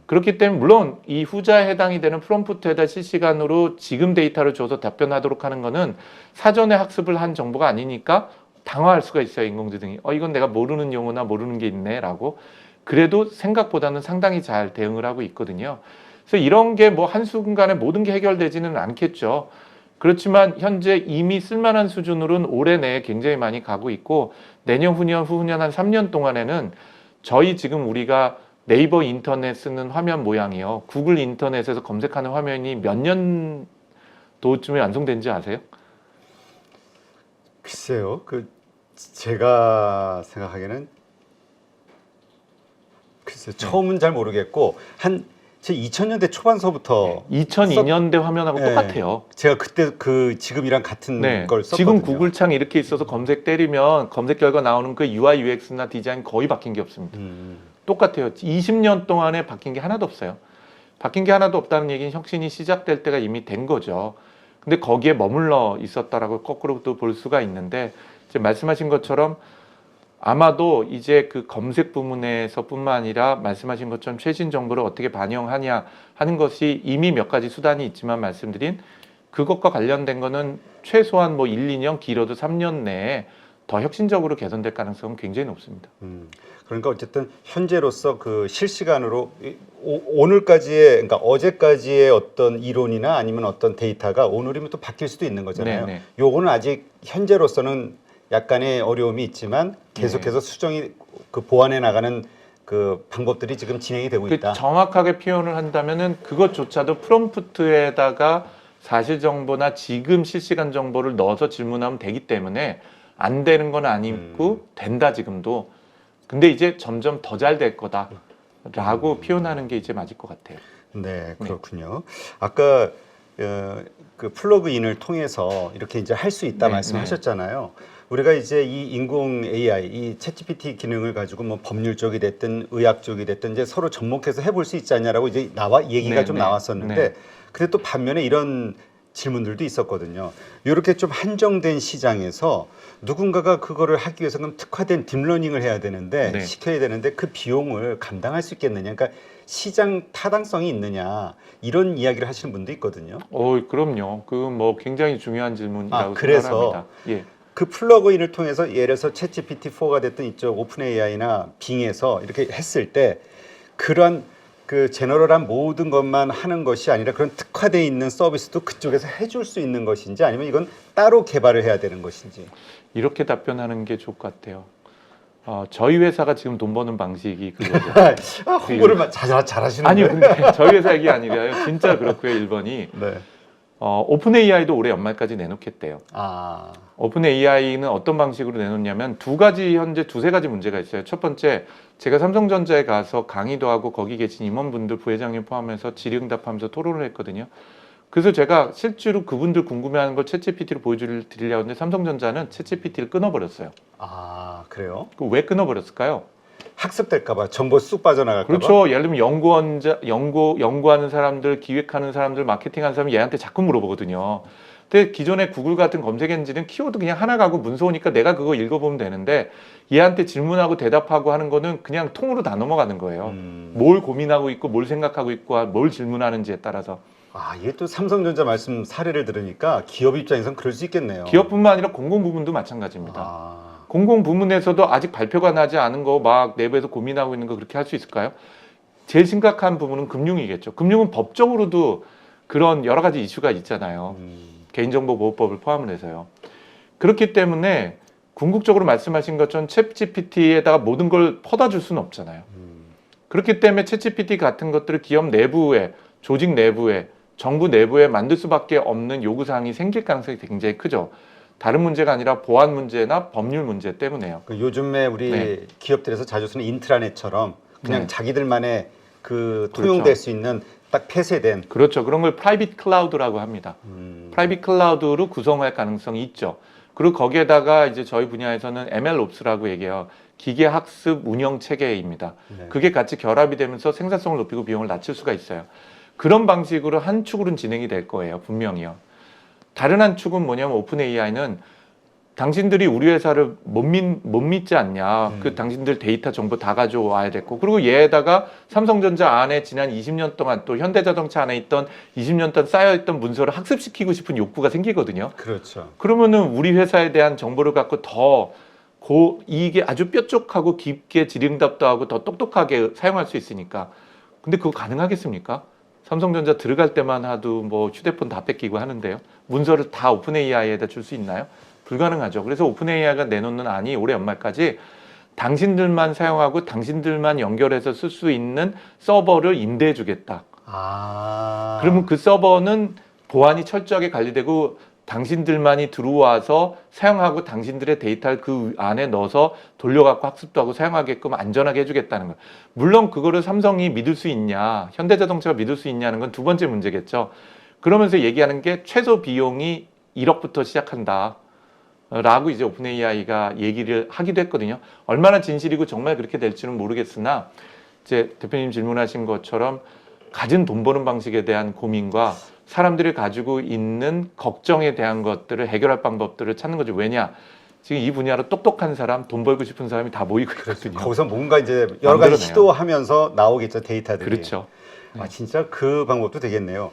그렇기 때문에 물론 이 후자에 해당이 되는 프롬프트에다 실시간으로 지금 데이터를 줘서 답변하도록 하는 거는 사전에 학습을 한 정보가 아니니까 당황할 수가 있어요. 인공지능이. 이건 내가 모르는 용어나 모르는 게 있네 라고. 그래도 생각보다는 상당히 잘 대응을 하고 있거든요. 그래서 이런 게 뭐 한순간에 모든 게 해결되지는 않겠죠. 그렇지만 현재 이미 쓸만한 수준으로는 올해 내에 굉장히 많이 가고 있고 내년, 후년, 후년 한 3년 동안에는 저희 지금 우리가 네이버 인터넷 쓰는 화면 모양이요. 구글 인터넷에서 검색하는 화면이 몇 년도쯤에 완성된지 아세요? 글쎄요. 그 제가 생각하기에는 글쎄요. 처음은 잘 모르겠고 제 2000년대 초반서부터 2002년대 화면하고 똑같아요. 제가 그때 그 지금이랑 같은 걸 썼거든요. 지금 구글 창 이렇게 있어서 검색 때리면 검색 결과 나오는 그 UI, UX나 디자인 거의 바뀐 게 없습니다. 똑같아요. 20년 동안에 바뀐 게 하나도 없어요. 바뀐 게 하나도 없다는 얘기는 혁신이 시작될 때가 이미 된 거죠. 근데 거기에 머물러 있었다라고 거꾸로도 볼 수가 있는데 지금 말씀하신 것처럼 아마도 이제 그 검색 부문에서뿐만 아니라 말씀하신 것처럼 최신 정보를 어떻게 반영하냐 하는 것이 이미 몇 가지 수단이 있지만 말씀드린 그것과 관련된 거는 최소한 뭐 1, 2년 길어도 3년 내에 더 혁신적으로 개선될 가능성은 굉장히 높습니다. 그러니까 어쨌든 현재로서 그 실시간으로 오늘까지의 그러니까 어제까지의 어떤 이론이나 아니면 어떤 데이터가 오늘이면 또 바뀔 수도 있는 거잖아요. 네네. 요거는 아직 현재로서는 약간의 어려움이 있지만 계속해서 수정이 그 보완해 나가는 그 방법들이 지금 진행이 되고 있다. 정확하게 표현을 한다면은 그것조차도 프롬프트에다가 사실 정보나 지금 실시간 정보를 넣어서 질문하면 되기 때문에 안 되는 건 아니고 된다 지금도. 근데 이제 점점 더 잘 될 거다라고 표현하는 게 이제 맞을 것 같아요. 네, 그렇군요. 아까 그 플러그인을 통해서 이렇게 이제 할 수 있다 네, 말씀하셨잖아요. 우리가 이제 이 인공 AI, 이 챗GPT 기능을 가지고 뭐 법률 쪽이 됐든 의학 쪽이 됐든 이제 서로 접목해서 해볼 수 있지 않냐라고 이제 얘기가 네, 좀 네, 나왔었는데, 네. 근데 또 반면에 이런 질문들도 있었거든요. 이렇게 좀 한정된 시장에서 누군가가 그거를 하기 위해서 그럼 특화된 딥러닝을 해야 되는데 네. 시켜야 되는데 그 비용을 감당할 수 있겠느냐? 그러니까 시장 타당성이 있느냐 이런 이야기를 하시는 분도 있거든요. 그럼요. 그 뭐 굉장히 중요한 질문이라고 그래서 생각합니다. 예. 그 플러그인을 통해서 예를 들어서 챗GPT4가 됐든 이쪽 오픈 AI나 빙에서 이렇게 했을 때 그런 그 제너럴한 모든 것만 하는 것이 아니라 그런 특화되어 있는 서비스도 그쪽에서 해줄 수 있는 것인지 아니면 이건 따로 개발을 해야 되는 것인지. 이렇게 답변하는 게 좋을 것 같아요. 저희 회사가 지금 돈 버는 방식이 그거죠. 홍보를 잘하시는 아니 거예요? 근데 저희 회사 얘기 아니라요. 진짜 그렇고요. 1번이 네. 오픈 AI도 올해 연말까지 내놓겠대요. 아, 오픈 AI는 어떤 방식으로 내놓냐면 현재 두세 가지 문제가 있어요. 첫 번째, 제가 삼성전자에 가서 강의도 하고 거기 계신 임원분들, 부회장님 포함해서 질의응답하면서 토론을 했거든요. 그래서 제가 실제로 그분들 궁금해하는 걸 챗GPT로 보여드리려고 했는데 삼성전자는 챗GPT를 끊어버렸어요. 아 그래요? 왜 끊어버렸을까요? 학습될까봐 정보 쑥 빠져나갈까봐. 그렇죠. 예를 들면 연구하는 사람들, 기획하는 사람들, 마케팅하는 사람이 얘한테 자꾸 물어보거든요. 근데 기존의 구글 같은 검색 엔진은 키워드 그냥 하나 가고 문서오니까 내가 그거 읽어보면 되는데 얘한테 질문하고 대답하고 하는 거는 그냥 통으로 다 넘어가는 거예요. 뭘 고민하고 있고 뭘 생각하고 있고 뭘 질문하는지에 따라서. 이게 또 삼성전자 말씀 사례를 들으니까 기업 입장에선 그럴 수 있겠네요. 기업뿐만 아니라 공공 부문도 마찬가지입니다. 공공 부문에서도 아직 발표가 나지 않은 거 막 내부에서 고민하고 있는 거 그렇게 할 수 있을까요? 제일 심각한 부분은 금융이겠죠. 금융은 법적으로도 그런 여러 가지 이슈가 있잖아요. 개인정보보호법을 포함을 해서요. 그렇기 때문에 궁극적으로 말씀하신 것처럼 챗GPT에다가 모든 걸 퍼다 줄 수는 없잖아요. 그렇기 때문에 챗GPT 같은 것들을 기업 내부에, 조직 내부에, 정부 내부에 만들 수밖에 없는 요구사항이 생길 가능성이 굉장히 크죠. 다른 문제가 아니라 보안 문제나 법률 문제 때문에요. 그 요즘에 우리 기업들에서 자주 쓰는 인트라넷처럼 그냥 자기들만의 그 통용될 그렇죠. 수 있는 딱 폐쇄된. 그렇죠. 그런 걸 프라이빗 클라우드라고 합니다. 프라이빗 클라우드로 구성할 가능성이 있죠. 그리고 거기에다가 이제 저희 분야에서는 MLOps라고 얘기해요. 기계학습 운영 체계입니다. 네. 그게 같이 결합이 되면서 생산성을 높이고 비용을 낮출 수가 있어요. 그런 방식으로 한 축으로는 진행이 될 거예요. 분명히요. 다른 한 축은 뭐냐면 오픈 AI는 당신들이 우리 회사를 못 믿지 않냐. 그 당신들 데이터 정보 다 가져와야 됐고. 그리고 얘에다가 삼성전자 안에 지난 20년 동안 또 현대자동차 안에 있던 20년 동안 쌓여있던 문서를 학습시키고 싶은 욕구가 생기거든요. 그렇죠. 그러면은 우리 회사에 대한 정보를 갖고 더 이게 아주 뾰족하고 깊게 질의응답도 하고 더 똑똑하게 사용할 수 있으니까. 근데 그거 가능하겠습니까? 삼성전자 들어갈 때만 하도 뭐 휴대폰 다 뺏기고 하는데요. 문서를 다 오픈 AI에다 줄 수 있나요? 불가능하죠. 그래서 오픈 AI가 내놓는 안이 올해 연말까지 당신들만 사용하고 당신들만 연결해서 쓸 수 있는 서버를 임대해 주겠다. 그러면 그 서버는 보안이 철저하게 관리되고 당신들만이 들어와서 사용하고 당신들의 데이터를 그 안에 넣어서 돌려갖고 학습도 하고 사용하게끔 안전하게 해주겠다는 거예요. 물론 그거를 삼성이 믿을 수 있냐, 현대자동차가 믿을 수 있냐는 건 두 번째 문제겠죠. 그러면서 얘기하는 게 최소 비용이 1억부터 시작한다. 라고 이제 오픈 AI가 얘기를 하기도 했거든요. 얼마나 진실이고 정말 그렇게 될지는 모르겠으나 이제 대표님 질문하신 것처럼 가진 돈 버는 방식에 대한 고민과 사람들이 가지고 있는 걱정에 대한 것들을 해결할 방법들을 찾는 거죠. 왜냐? 지금 이 분야로 똑똑한 사람, 돈 벌고 싶은 사람이 다 모이고 있거든요. 거기서 뭔가 이제 여러 가지 시도하면서 나오겠죠, 데이터들이. 그렇죠. 진짜 그 방법도 되겠네요.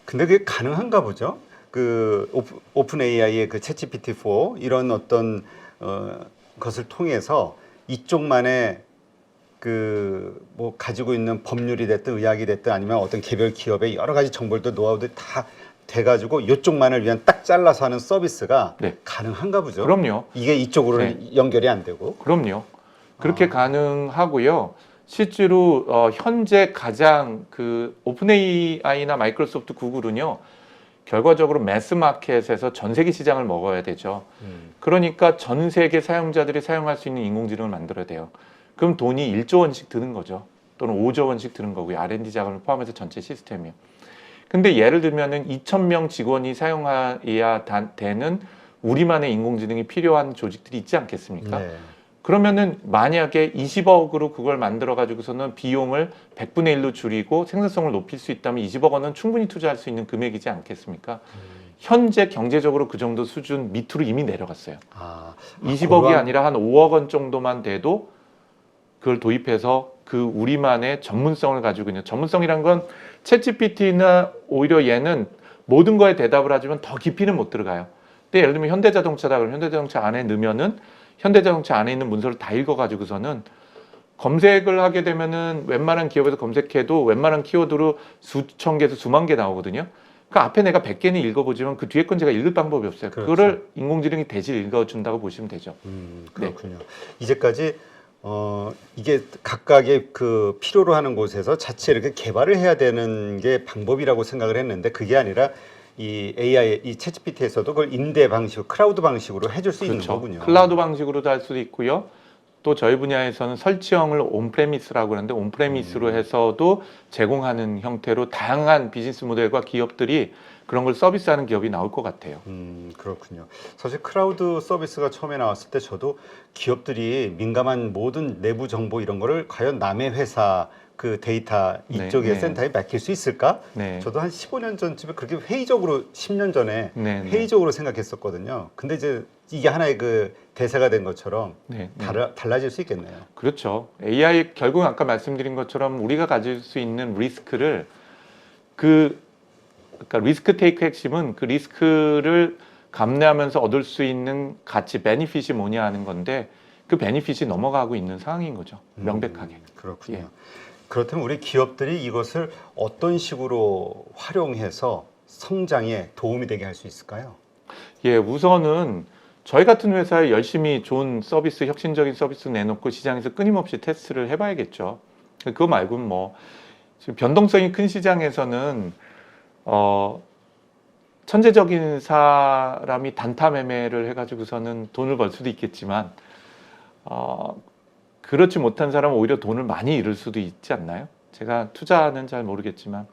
근데 그게 가능한가 보죠? 그 오픈 AI의 그 챗GPT4 이런 어떤 것을 통해서 이쪽만의 그 뭐 가지고 있는 법률이 됐든 의학이 됐든 아니면 어떤 개별 기업의 여러 가지 정보들 노하우들 다 돼가지고 이쪽만을 위한 딱 잘라서 하는 서비스가 가능한가 보죠. 그럼요. 이게 이쪽으로는 연결이 안 되고. 그럼요. 그렇게 가능하고요. 실제로 현재 가장 그 오픈 AI나 마이크로소프트, 구글은요 결과적으로 매스 마켓에서 전 세계 시장을 먹어야 되죠. 그러니까 전 세계 사용자들이 사용할 수 있는 인공지능을 만들어야 돼요. 그럼 돈이 1조 원씩 드는 거죠. 또는 5조 원씩 드는 거고요. R&D 자금을 포함해서 전체 시스템이요. 근데 예를 들면은 2,000명 직원이 사용해야 되는 우리만의 인공지능이 필요한 조직들이 있지 않겠습니까? 네. 그러면은 만약에 20억으로 그걸 만들어 가지고서는 비용을 100분의 1로 줄이고 생산성을 높일 수 있다면 20억 원은 충분히 투자할 수 있는 금액이지 않겠습니까? 현재 경제적으로 그 정도 수준 밑으로 이미 내려갔어요. 20억이 아니라 한 5억 원 정도만 돼도 그걸 도입해서 그 우리만의 전문성을 가지고 있는, 전문성이란 건 챗GPT나 오히려 얘는 모든 거에 대답을 하지만 더 깊이는 못 들어가요. 근데 예를 들면 현대자동차다 그러면 현대자동차 안에 넣으면은 현대자동차 안에 있는 문서를 다 읽어가지고서는 검색을 하게 되면은 웬만한 기업에서 검색해도 웬만한 키워드로 수천 개에서 수만 개 나오거든요. 그 앞에 내가 100개는 읽어보지만 그 뒤에 건 제가 읽을 방법이 없어요. 그렇죠. 그거를 인공지능이 대신 읽어준다고 보시면 되죠. 그렇군요. 이제까지 이게 각각의 그 필요로 하는 곳에서 자체 이렇게 개발을 해야 되는 게 방법이라고 생각을 했는데 그게 아니라 이 AI, 이 챗GPT에서도 그걸 임대 방식, 클라우드 방식으로 해줄 수 있는 거군요. 클라우드 방식으로도 할 수도 있고요. 또 저희 분야에서는 설치형을 온프레미스라고 하는데 온프레미스로 해서도 제공하는 형태로 다양한 비즈니스 모델과 기업들이 그런 걸 서비스하는 기업이 나올 것 같아요. 그렇군요. 사실 클라우드 서비스가 처음에 나왔을 때 저도 기업들이 민감한 모든 내부 정보 이런 거를 과연 남의 회사 그 데이터 이쪽의 센터에 맡길 수 있을까? 저도 한 15년 전쯤에 그렇게 회의적으로 10년 전에 회의적으로 생각했었거든요. 근데 이제 이게 하나의 그 대세가 된 것처럼 달라질 수 있겠네요. 그렇죠. AI 결국 아까 말씀드린 것처럼 우리가 가질 수 있는 리스크를 그러니까 리스크 테이크 핵심은 그 리스크를 감내하면서 얻을 수 있는 가치, 베니핏이 뭐냐 하는 건데 그 베니핏이 넘어가고 있는 상황인 거죠. 명백하게. 그렇군요. 예. 그렇다면 우리 기업들이 이것을 어떤 식으로 활용해서 성장에 도움이 되게 할 수 있을까요? 예, 우선은 저희 같은 회사에 열심히 좋은 서비스, 혁신적인 서비스 내놓고 시장에서 끊임없이 테스트를 해봐야겠죠. 그거 말고는 뭐 지금 변동성이 큰 시장에서는 천재적인 사람이 단타 매매를 해가지고서는 돈을 벌 수도 있겠지만 그렇지 못한 사람은 오히려 돈을 많이 잃을 수도 있지 않나요? 제가 투자는 잘 모르겠지만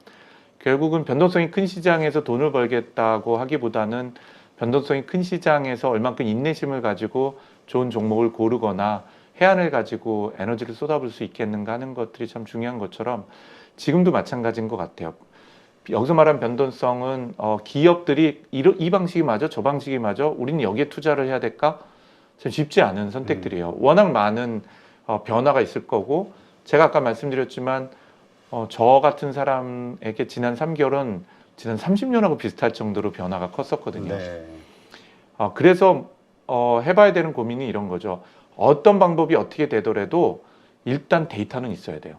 결국은 변동성이 큰 시장에서 돈을 벌겠다고 하기보다는 변동성이 큰 시장에서 얼만큼 인내심을 가지고 좋은 종목을 고르거나 해안을 가지고 에너지를 쏟아부을 수 있겠는가 하는 것들이 참 중요한 것처럼 지금도 마찬가지인 것 같아요. 여기서 말한 변동성은 기업들이 이 방식이 맞아, 저 방식이 맞아, 우리는 여기에 투자를 해야 될까? 참 쉽지 않은 선택들이에요. 워낙 많은 변화가 있을 거고 제가 아까 말씀드렸지만 저 같은 사람에게 지난 3개월은 지난 30년하고 비슷할 정도로 변화가 컸었거든요. 그래서 해봐야 되는 고민이 이런 거죠. 어떤 방법이 어떻게 되더라도 일단 데이터는 있어야 돼요.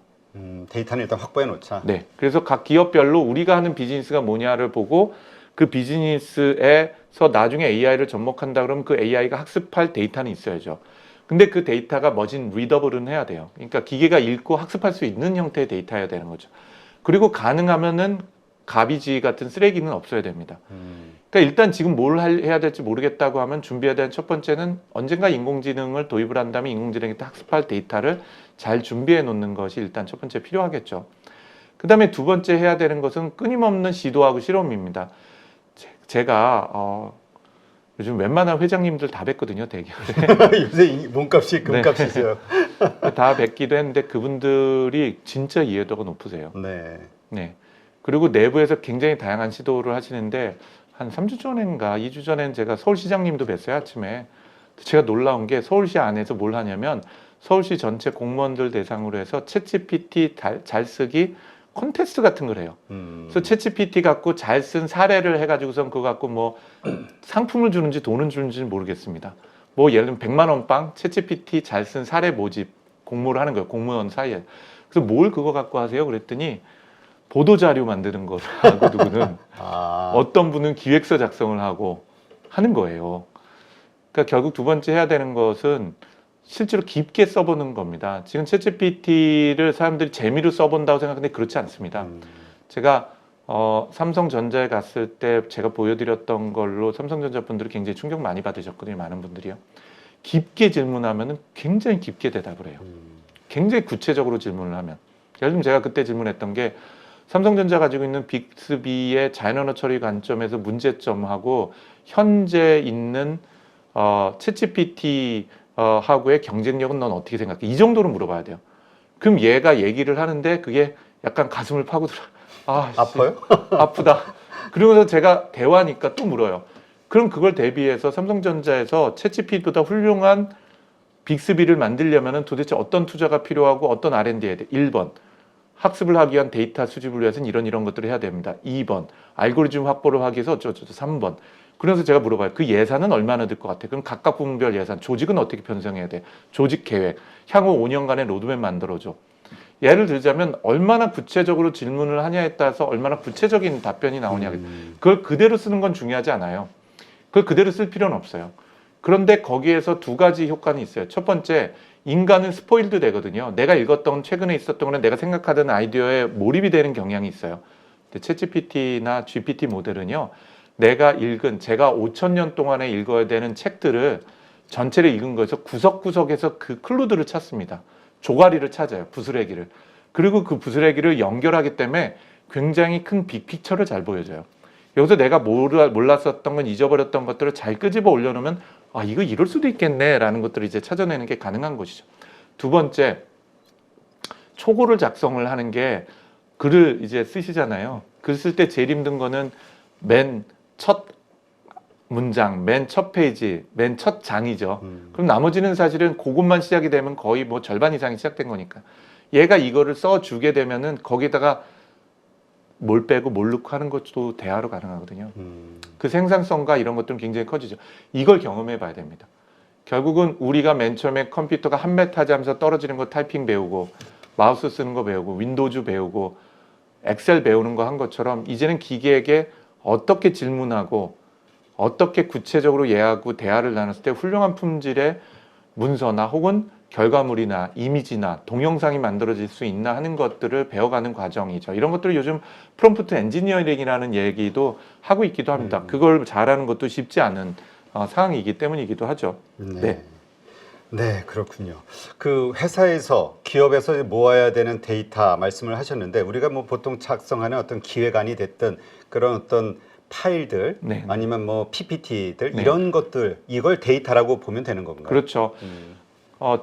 데이터는 일단 확보해 놓자. 네. 그래서 각 기업별로 우리가 하는 비즈니스가 뭐냐를 보고 그 비즈니스에서 나중에 AI를 접목한다 그러면 그 AI가 학습할 데이터는 있어야죠. 근데 그 데이터가 머신 리더블은 해야 돼요. 그러니까 기계가 읽고 학습할 수 있는 형태의 데이터여야 되는 거죠. 그리고 가능하면은 가비지 같은 쓰레기는 없어야 됩니다. 그러니까 일단 지금 뭘 해야 될지 모르겠다고 하면 준비해야 되는 첫 번째는 언젠가 인공지능을 도입을 한다면 인공지능이 학습할 데이터를 잘 준비해 놓는 것이 일단 첫 번째 필요하겠죠. 그 다음에 두 번째 해야 되는 것은 끊임없는 시도하고 실험입니다. 제가 요즘 웬만한 회장님들 다 뵀거든요, 대기업에. 요새 몸값이 금값이죠. 다 뵙기도 했는데 그분들이 진짜 이해도가 높으세요. 네. 그리고 내부에서 굉장히 다양한 시도를 하시는데 한 3주 전인가 2주 전엔 제가 서울시장님도 뵀어요, 아침에. 제가 놀라운 게 서울시 안에서 뭘 하냐면 서울시 전체 공무원들 대상으로 해서 챗GPT 잘 쓰기 콘테스트 같은 걸 해요. 그래서 챗GPT 갖고 잘 쓴 사례를 해가지고선 그거 갖고 뭐 상품을 주는지 돈을 주는지 모르겠습니다. 뭐 예를 들면 100만 원 빵 챗GPT 잘 쓴 사례 모집 공모를 하는 거예요. 공무원 사이에. 그래서 뭘 그거 갖고 하세요? 그랬더니 보도자료 만드는 걸 하고 누구는 어떤 분은 기획서 작성을 하고 하는 거예요. 그러니까 결국 두 번째 해야 되는 것은 실제로 깊게 써보는 겁니다. 지금 챗GPT를 사람들이 재미로 써본다고 생각하는데 그렇지 않습니다. 제가 삼성전자에 갔을 때 제가 보여드렸던 걸로 삼성전자 분들이 굉장히 충격 많이 받으셨거든요. 많은 분들이요. 깊게 질문하면 굉장히 깊게 대답을 해요. 굉장히 구체적으로 질문을 하면. 예를 들면 제가 그때 질문했던 게 삼성전자 가지고 있는 빅스비의 자연 언어 처리 관점에서 문제점하고 현재 있는 챗GPT 하고의 경쟁력은 넌 어떻게 생각해? 이 정도로 물어봐야 돼요. 그럼 얘가 얘기를 하는데 그게 약간 가슴을 파고들어. 아파요? 아프다. 그러면서 제가 대화니까 또 물어요. 그럼 그걸 대비해서 삼성전자에서 챗GPT보다 훌륭한 빅스비를 만들려면 도대체 어떤 투자가 필요하고 어떤 R&D에 돼? 1번. 학습을 하기 위한 데이터 수집을 위해서는 이런 것들을 해야 됩니다. 2번. 알고리즘 확보를 하기 위해서 어쩌고 3번. 그래서 제가 물어봐요. 그 예산은 얼마나 들 것 같아? 그럼 각각 부문별 예산, 조직은 어떻게 편성해야 돼? 조직 계획, 향후 5년간의 로드맵 만들어줘. 예를 들자면 얼마나 구체적으로 질문을 하냐에 따라서 얼마나 구체적인 답변이 나오냐. 그걸 그대로 쓰는 건 중요하지 않아요. 그걸 그대로 쓸 필요는 없어요. 그런데 거기에서 두 가지 효과는 있어요. 첫 번째, 인간은 스포일드 되거든요. 내가 읽었던 최근에 있었던 거는 내가 생각하던 아이디어에 몰입이 되는 경향이 있어요. 근데 챗GPT나 GPT 모델은요. 내가 읽은 제가 5,000년 동안에 읽어야 되는 책들을 전체를 읽은 거에서 구석구석에서 그 클루들을 찾습니다. 조가리를 찾아요. 부스레기를. 그리고 그 부스레기를 연결하기 때문에 굉장히 큰 빅픽처를 잘 보여줘요. 여기서 내가 몰랐었던 건 잊어버렸던 것들을 잘 끄집어 올려놓으면 이거 이럴 수도 있겠네 라는 것들을 이제 찾아내는 게 가능한 것이죠. 두 번째, 초고를 작성을 하는 게 글을 이제 쓰시잖아요. 글 쓸 때 제일 힘든 거는 맨 첫 문장, 맨 첫 페이지, 맨 첫 장이죠. 그럼 나머지는 사실은 그것만 시작이 되면 거의 뭐 절반 이상이 시작된 거니까. 얘가 이거를 써주게 되면은 거기다가 뭘 빼고 뭘 넣고 하는 것도 대화로 가능하거든요. 그 생산성과 이런 것들은 굉장히 커지죠. 이걸 경험해 봐야 됩니다. 결국은 우리가 맨 처음에 컴퓨터가 한 매 타자면서 떨어지는 거 타이핑 배우고 마우스 쓰는 거 배우고 윈도우즈 배우고 엑셀 배우는 거 한 것처럼 이제는 기계에게 어떻게 질문하고 어떻게 구체적으로 얘하고 대화를 나눴을 때 훌륭한 품질의 문서나 혹은 결과물이나 이미지나 동영상이 만들어질 수 있나 하는 것들을 배워가는 과정이죠. 이런 것들을 요즘 프롬프트 엔지니어링이라는 얘기도 하고 있기도 합니다. 그걸 잘하는 것도 쉽지 않은 상황이기 때문이기도 하죠. 네. 네, 그렇군요. 그 회사에서, 기업에서 모아야 되는 데이터 말씀을 하셨는데, 우리가 뭐 보통 작성하는 어떤 기획안이 됐든 그런 어떤 파일들, 네. 아니면 뭐 PPT들, 네. 이런 것들, 이걸 데이터라고 보면 되는 건가요? 그렇죠.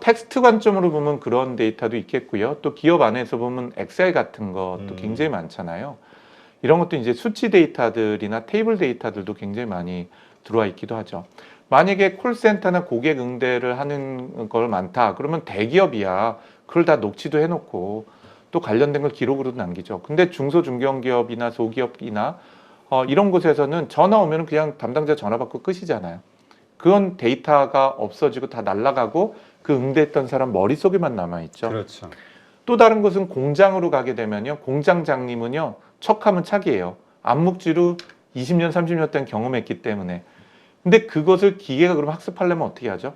텍스트 관점으로 보면 그런 데이터도 있겠고요. 또 기업 안에서 보면 엑셀 같은 것도 굉장히 많잖아요. 이런 것도 이제 수치 데이터들이나 테이블 데이터들도 굉장히 많이 들어와 있기도 하죠. 만약에 콜센터나 고객 응대를 하는 걸 많다. 그러면 대기업이야. 그걸 다 녹취도 해놓고 또 관련된 걸 기록으로도 남기죠. 근데 중소중견기업이나 소기업이나 이런 곳에서는 전화 오면 그냥 담당자 전화 받고 끝이잖아요. 그건 데이터가 없어지고 다 날아가고 그 응대했던 사람 머릿속에만 남아있죠. 그렇죠. 또 다른 것은 공장으로 가게 되면요. 공장장님은요. 척하면 착이에요. 암묵지로 20년, 30년 동안 경험했기 때문에. 근데 그것을 기계가 그럼 학습하려면 어떻게 하죠?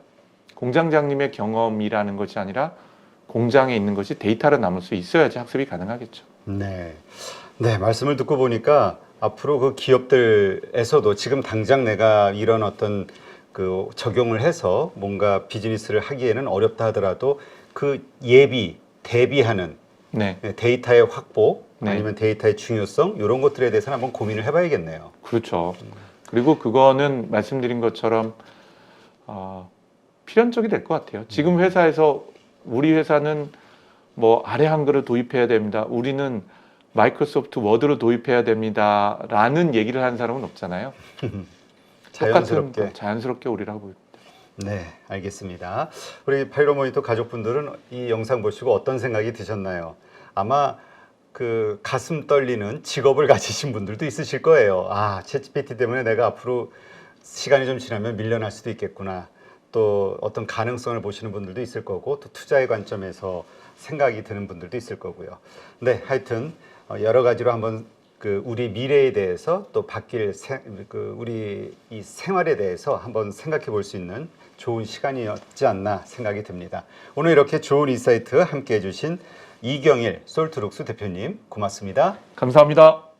공장장님의 경험이라는 것이 아니라 공장에 있는 것이 데이터로 남을 수 있어야지 학습이 가능하겠죠. 네. 네, 말씀을 듣고 보니까 앞으로 그 기업들에서도 지금 당장 내가 이런 어떤 그 적용을 해서 뭔가 비즈니스를 하기에는 어렵다 하더라도 그 대비하는 네. 데이터의 확보, 네. 아니면 데이터의 중요성, 이런 것들에 대해서는 한번 고민을 해봐야겠네요. 그렇죠. 그리고 그거는 말씀드린 것처럼 필연적이 될 것 같아요. 지금 회사에서 우리 회사는 뭐 아래 한글을 도입해야 됩니다. 우리는 마이크로소프트 워드로 도입해야 됩니다. 라는 얘기를 하는 사람은 없잖아요. 자연스럽게. 자연스럽게 우리를 하고 있습니다. 네, 알겠습니다. 우리 파이로모니터 가족분들은 이 영상 보시고 어떤 생각이 드셨나요? 아마 그 가슴 떨리는 직업을 가지신 분들도 있으실 거예요. 챗GPT 때문에 내가 앞으로 시간이 좀 지나면 밀려날 수도 있겠구나. 또 어떤 가능성을 보시는 분들도 있을 거고, 또 투자의 관점에서 생각이 드는 분들도 있을 거고요. 네, 하여튼 여러 가지로 한번 그 우리 미래에 대해서 또 바뀔 우리 이 생활에 대해서 한번 생각해 볼 수 있는 좋은 시간이었지 않나 생각이 듭니다. 오늘 이렇게 좋은 인사이트 함께 해주신 이경일 솔트룩스 대표님 고맙습니다. 감사합니다.